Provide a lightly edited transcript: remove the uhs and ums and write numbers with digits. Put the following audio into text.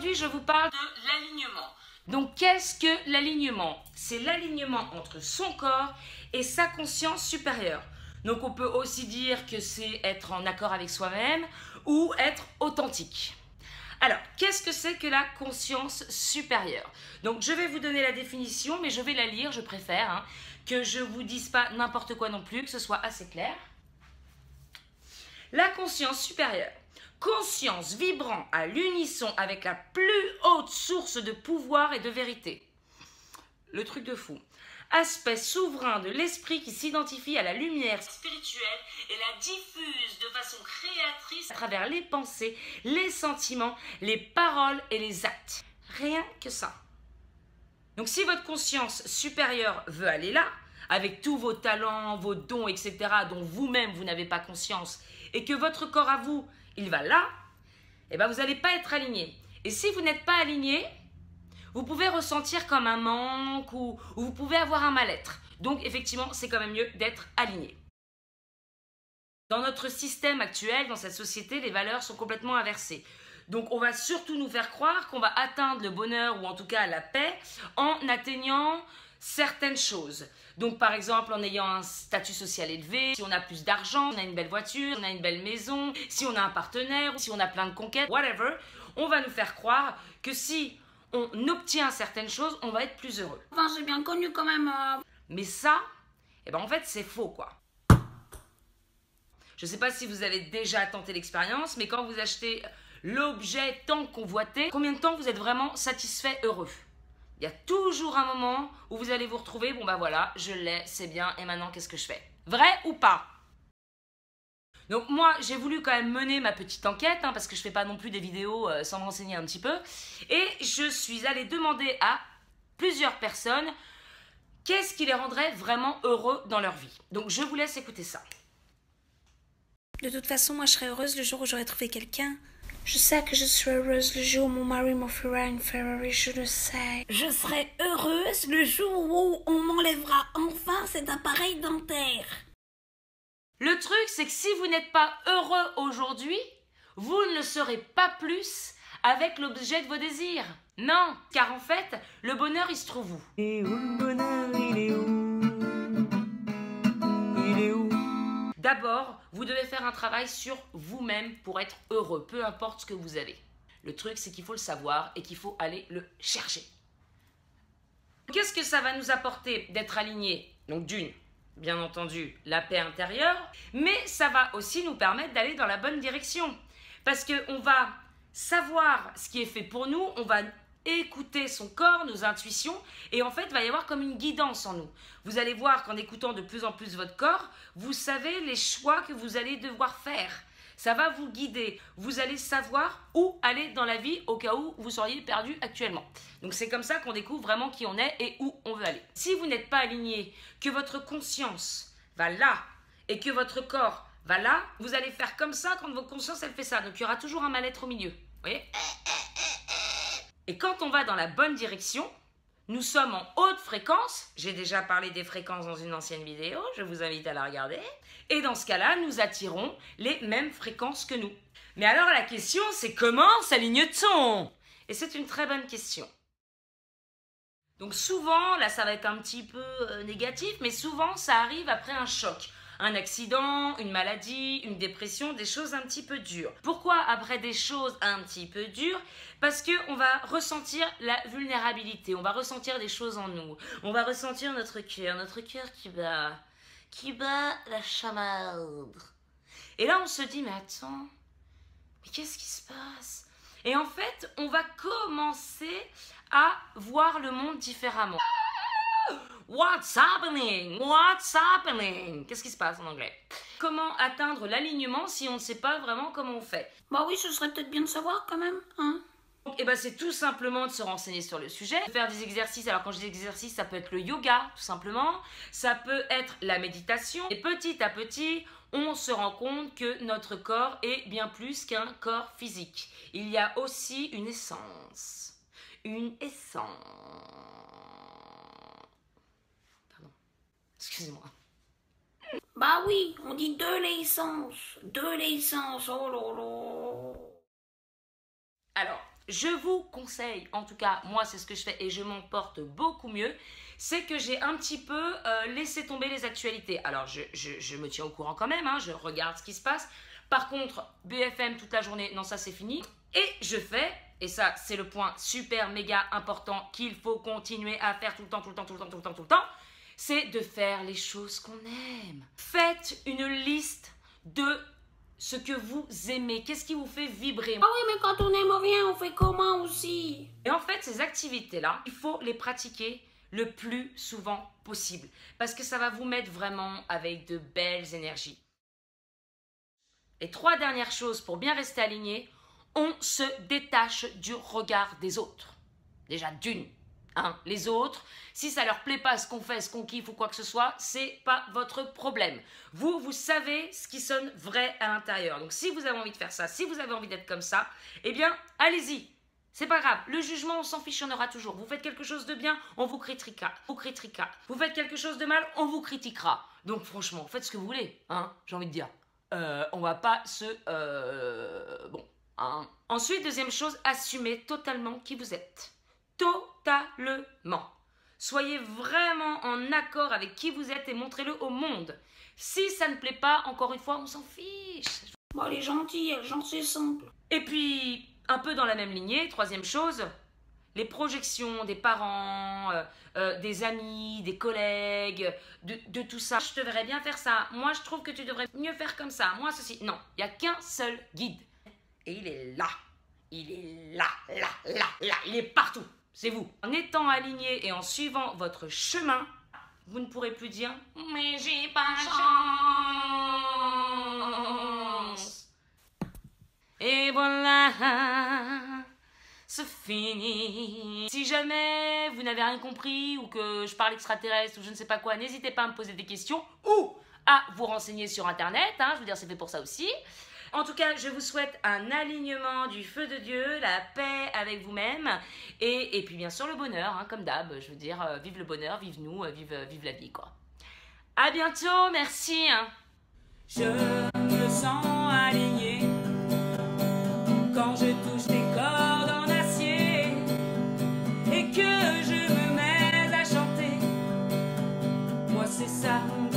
Aujourd'hui, je vous parle de l'alignement. Donc, qu'est-ce que l'alignement? C'est l'alignement entre son corps et sa conscience supérieure. Donc, on peut aussi dire que c'est être en accord avec soi-même ou être authentique. Alors, qu'est-ce que c'est que la conscience supérieure? Donc, je vais vous donner la définition, mais je vais la lire, je préfère, que je ne vous dise pas n'importe quoi non plus, que ce soit assez clair. La conscience supérieure. Conscience vibrant à l'unisson avec la plus haute source de pouvoir et de vérité. Le truc de fou. Aspect souverain de l'esprit qui s'identifie à la lumière spirituelle et la diffuse de façon créatrice à travers les pensées, les sentiments, les paroles et les actes. Rien que ça. Donc si votre conscience supérieure veut aller là, avec tous vos talents, vos dons, etc., dont vous-même vous n'avez pas conscience, et que votre corps à vous, il va là, eh ben vous n'allez pas être aligné. Et si vous n'êtes pas aligné, vous pouvez ressentir comme un manque ou vous pouvez avoir un mal-être. Donc effectivement, c'est quand même mieux d'être aligné. Dans notre système actuel, dans cette société, les valeurs sont complètement inversées. Donc on va surtout nous faire croire qu'on va atteindre le bonheur ou en tout cas la paix en atteignant certaines choses. Donc par exemple en ayant un statut social élevé, si on a plus d'argent, on a une belle voiture, on a une belle maison, si on a un partenaire, si on a plein de conquêtes, whatever, on va nous faire croire que si on obtient certaines choses, on va être plus heureux. Enfin, c'est bien connu quand même. Mais ça, eh ben en fait c'est faux quoi. Je ne sais pas si vous avez déjà tenté l'expérience, mais quand vous achetez l'objet tant convoité, combien de temps vous êtes vraiment satisfait, heureux? Il y a toujours un moment où vous allez vous retrouver, bon bah voilà, je l'ai, c'est bien, et maintenant qu'est-ce que je fais? Vrai ou pas? Donc moi, j'ai voulu quand même mener ma petite enquête, parce que je ne fais pas non plus des vidéos sans me renseigner un petit peu, et je suis allée demander à plusieurs personnes qu'est-ce qui les rendrait vraiment heureux dans leur vie. Donc je vous laisse écouter ça. De toute façon, moi je serais heureuse le jour où j'aurais trouvé quelqu'un. Je sais que je serai heureuse le jour où mon mari m'offrira une Ferrari, je le sais. Je serai heureuse le jour où on m'enlèvera enfin cet appareil dentaire. Le truc, c'est que si vous n'êtes pas heureux aujourd'hui, vous ne le serez pas plus avec l'objet de vos désirs. Non, car en fait, le bonheur, il se trouve où? Et où le bonheur, il est où? Il est où? D'abord, vous devez faire un travail sur vous-même pour être heureux, peu importe ce que vous avez. Le truc, c'est qu'il faut le savoir et qu'il faut aller le chercher. Qu'est-ce que ça va nous apporter d'être aligné? Donc d'une, bien entendu, la paix intérieure, mais ça va aussi nous permettre d'aller dans la bonne direction. Parce qu'on va savoir ce qui est fait pour nous, on va écouter son corps, nos intuitions, et en fait, il va y avoir comme une guidance en nous. Vous allez voir qu'en écoutant de plus en plus votre corps, vous savez les choix que vous allez devoir faire. Ça va vous guider. Vous allez savoir où aller dans la vie au cas où vous seriez perdu actuellement. Donc c'est comme ça qu'on découvre vraiment qui on est et où on veut aller. Si vous n'êtes pas aligné, que votre conscience va là et que votre corps va là, vous allez faire comme ça quand votre conscience elle fait ça. Donc il y aura toujours un mal-être au milieu. Vous voyez ? Et quand on va dans la bonne direction, nous sommes en haute fréquence. J'ai déjà parlé des fréquences dans une ancienne vidéo, je vous invite à la regarder. Et dans ce cas-là, nous attirons les mêmes fréquences que nous. Mais alors la question, c'est comment s'aligne-t-on? Et c'est une très bonne question. Donc souvent, là ça va être un petit peu négatif, mais souvent ça arrive après un choc. Un accident, une maladie, une dépression, des choses un petit peu dures. Pourquoi après des choses un petit peu dures? Parce qu'on va ressentir la vulnérabilité, on va ressentir des choses en nous, on va ressentir notre cœur qui bat la chamade. Et là on se dit, mais attends, mais qu'est-ce qui se passe? Et en fait, on va commencer à voir le monde différemment. What's happening? What's happening? Qu'est-ce qui se passe en anglais? Comment atteindre l'alignement si on ne sait pas vraiment comment on fait? Bah oui, ce serait peut-être bien de savoir quand même, hein. Donc, c'est tout simplement de se renseigner sur le sujet, faire des exercices. Alors quand je dis exercices, ça peut être le yoga, tout simplement. Ça peut être la méditation. Et petit à petit, on se rend compte que notre corps est bien plus qu'un corps physique. Il y a aussi une essence. Une essence. Excusez-moi. Bah oui, on dit de l'essence, oh lolo. Alors, Je vous conseille, en tout cas, moi c'est ce que je fais et je m'en porte beaucoup mieux, c'est que j'ai un petit peu laissé tomber les actualités. Alors je me tiens au courant quand même, hein, je regarde ce qui se passe. Par contre, BFM toute la journée, non ça c'est fini. Et je fais, et ça c'est le point super méga important qu'il faut continuer à faire tout le temps, c'est de faire les choses qu'on aime. Faites une liste de ce que vous aimez, qu'est-ce qui vous fait vibrer. Ah oui, mais quand on n'aime rien, on fait comment aussi? Et en fait, ces activités-là, il faut les pratiquer le plus souvent possible. Parce que ça va vous mettre vraiment avec de belles énergies. Les 3 dernières choses pour bien rester aligné, on se détache du regard des autres. Déjà d'une. Hein, les autres, si ça leur plaît pas ce qu'on fait, ce qu'on kiffe ou quoi que ce soit, c'est pas votre problème. Vous savez ce qui sonne vrai à l'intérieur. Donc si vous avez envie de faire ça, si vous avez envie d'être comme ça, eh bien, allez-y. C'est pas grave. Le jugement, on s'en fiche, on aura toujours. Vous faites quelque chose de bien, on vous critiquera. Vous faites quelque chose de mal, on vous critiquera. Donc franchement, faites ce que vous voulez, hein, j'ai envie de dire. On va pas se... bon, hein. Ensuite, deuxième chose, assumez totalement qui vous êtes. Totalement. Soyez vraiment en accord avec qui vous êtes et montrez-le au monde. Si ça ne plaît pas, encore une fois, on s'en fiche. Bon, elle est gentille, j'en sais simple. Et puis, un peu dans la même lignée, troisième chose, les projections des parents, des amis, des collègues, de tout ça. Je te verrais bien faire ça. Moi, je trouve que tu devrais mieux faire comme ça. Moi, ceci. Non, il n'y a qu'un seul guide. Et il est là. Il est là. Il est partout. C'est vous. En étant aligné et en suivant votre chemin, vous ne pourrez plus dire « Mais j'ai pas de chance !» Et voilà, c'est fini. Si jamais vous n'avez rien compris ou que je parle extraterrestre ou je ne sais pas quoi, n'hésitez pas à me poser des questions ou à vous renseigner sur Internet. Hein, je veux dire, c'est fait pour ça aussi. En tout cas, je vous souhaite un alignement du feu de Dieu, la paix avec vous-même et puis bien sûr le bonheur, hein, comme d'hab. Je veux dire, vive le bonheur, vive nous, vive la vie, quoi. À bientôt, merci. Hein. Je me sens aligné quand je touche tes cordes en acier et que je me mets à chanter. Moi, c'est ça mon